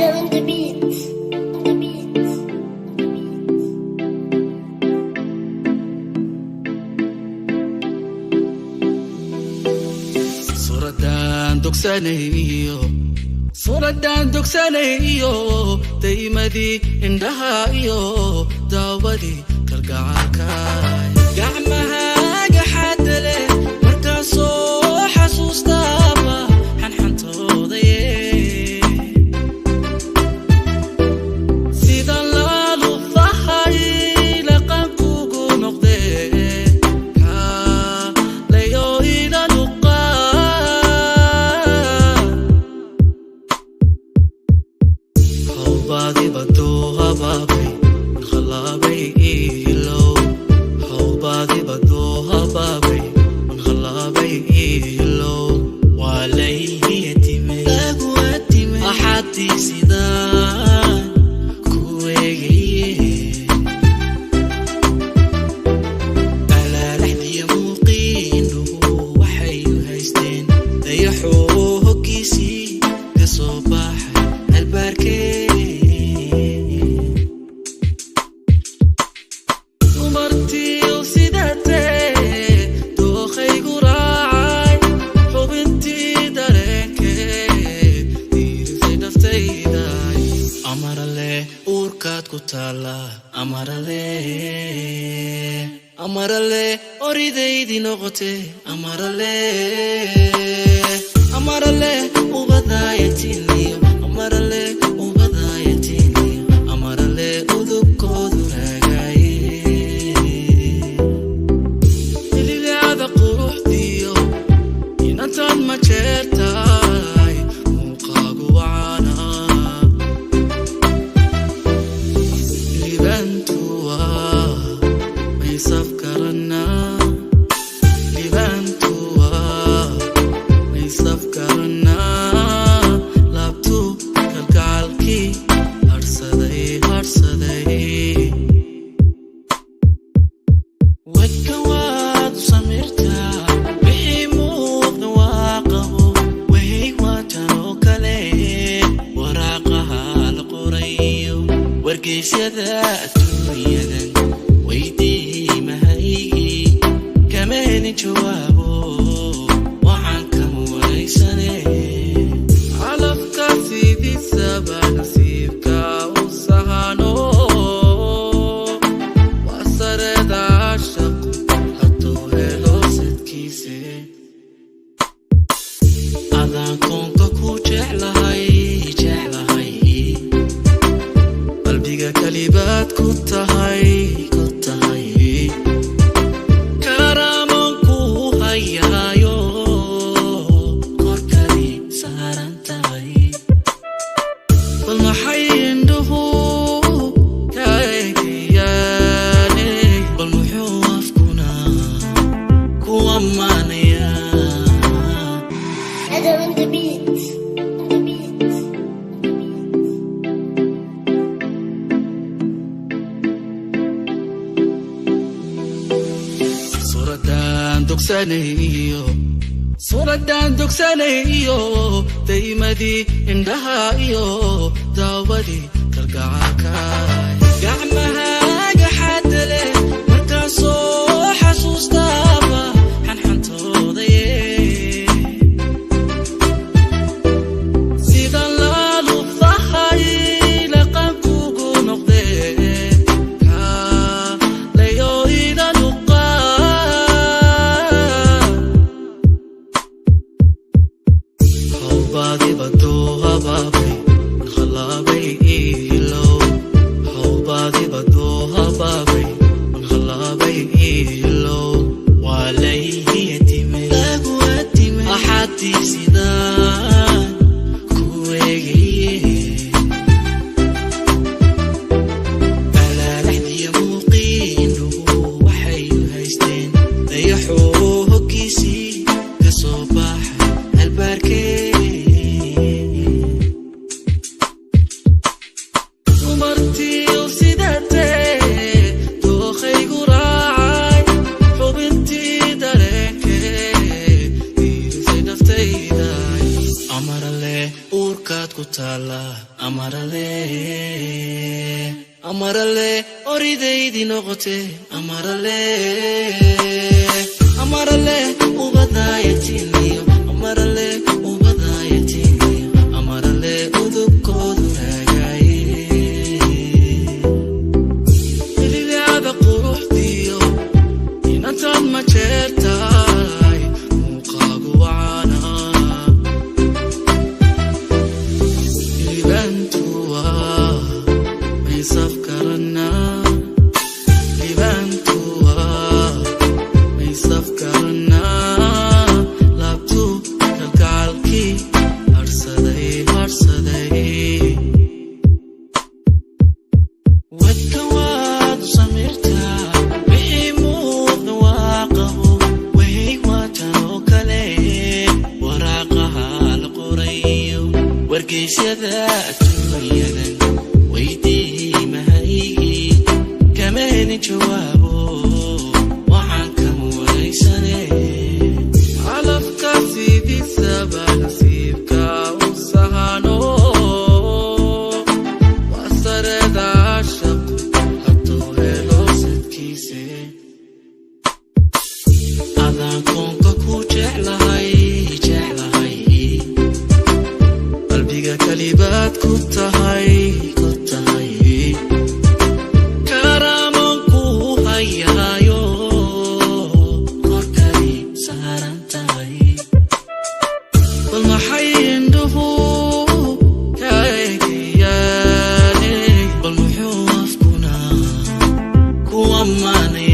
Adam on the beat. Suradan dugsanayo daymadii indhahayo daawadii kalgacalka gacmahaaga xadale markaa soo xasuustaaba xanxantoodaye sidan laalu fahay laqankugu noqdee kaalayo inanu Hawbadi bado hababay khalabay ilo Hawbadi bado hababay khalabay ilo walayhi yatime lagu atime ahadi sidan kuwegeye ala lahdiya muqinu waxay haysteen dayaxoo hogisi kasoo baxay albaarkee Amarale oridaydi noqote amarale ubadayatiniyo amarale udubkoodu raagaye iligaada quruxdiyo inantaan ma jeertaay muuqaagu wacaana libantuwa safkarana libantuwa may safkarana laabtu kalgacalkii harsaday wadka waad u samirtaa wixii muuqda waa qabo wahey waatan oo kale waraaqaha la qorayo wargeysyada adduunyadan jawaabo waxaan ka muwaysane calafka sidiisaba nasiibka u sahano waa sareda shaqo hadduu helo sadkiise adaan koonka ku jeclahay qalbiga kalibaad ku tahay Adam on the beat. Suradan dugsanayo daymadii indhahayo daawadii kalgacalka gacmahaaga xadale markaa soo xasuustaaba xanxantoodaye sidan laalu fahay laqankugu noqdee kaalayo inanu Hawbadi bado hababay khalabay ilo kutala amarale amarale oridaydi noqote amarale amarale ubadayatiniyo amarale ubadayatiniyo amarale udubkoodu raagaye ililaada quruxdiyo inantaad ma jeertaay muuqaagu wacaana libantuwa may safkarana libantuwa may safkarana laabtu kalgacalkii harsaday wadka waad u samirtaa wixii muuqda waa qabo way waatan oo kale waraaqaha la qorayo wargeysyada adduunyadan weydii mahaygii kama helin jawaabo waxaan kama waraysane calafka sidiisaba nasiibka u sahano waa sareda shaqo hadduu helo sadkiise adaan koonka ku jeclahay qalbiga kalibaad ku tahay karaaman ku hayaayo korkay saaran tahay bal maxay indhuhu ka eegayaane bal muxuu afkuna ku ammaanay